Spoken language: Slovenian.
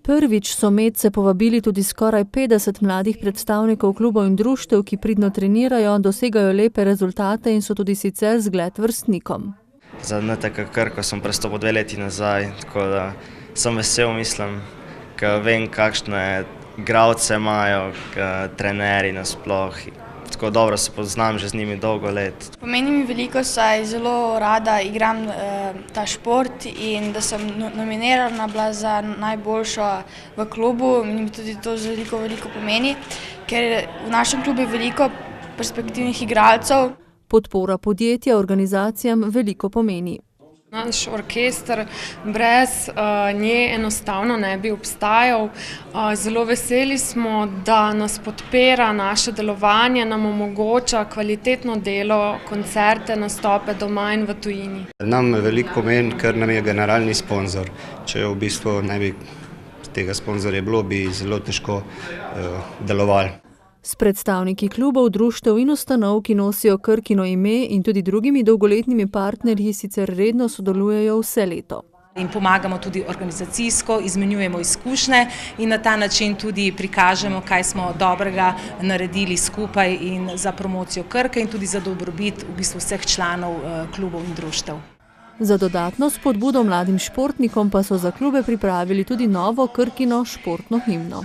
Prvič so medse povabili tudi skoraj 50 mladih predstavnikov klubov in društev, ki pridno trenirajo, dosegajo lepe rezultate in so tudi sicer zgled vrstnikom. Za NTK Krko sem prestopil 2 leti nazaj, tako da sem vesel, mislim, ker vem, kakšne igralce imajo, trenerji nasploh. Tako dobro se poznam že z njimi dolgo let. Pomeni mi veliko, saj zelo rada igram ta šport in da sem nominirana bila za najboljšo v klubu, mi tudi to veliko pomeni, ker v našem klubu je veliko perspektivnih igralcev. Podpora podjetja organizacijam veliko pomeni. Naš orkester brez nje enostavno ne bi obstajal. Zelo veseli smo, da nas podpira naše delovanje, nam omogoča kvalitetno delo, koncerte, nastope doma in v tujini. Nam veliko pomeni, ker nam je generalni sponzor. Če v bistvu ne bi tega sponzorja bilo, bi zelo težko delovali. S predstavniki klubov, društev in ustanov, ki nosijo Krkino ime, in tudi drugimi dolgoletnimi partnerji sicer redno sodelujejo vse leto. In pomagamo tudi organizacijsko, izmenjujemo izkušnje in na ta način tudi prikažemo, kaj smo dobrega naredili skupaj in za promocijo Krke in tudi za dobrobit v bistvu vseh članov klubov in društev. Za dodatno spodbudo mladim športnikom pa so za klube pripravili tudi novo Krkino športno himno.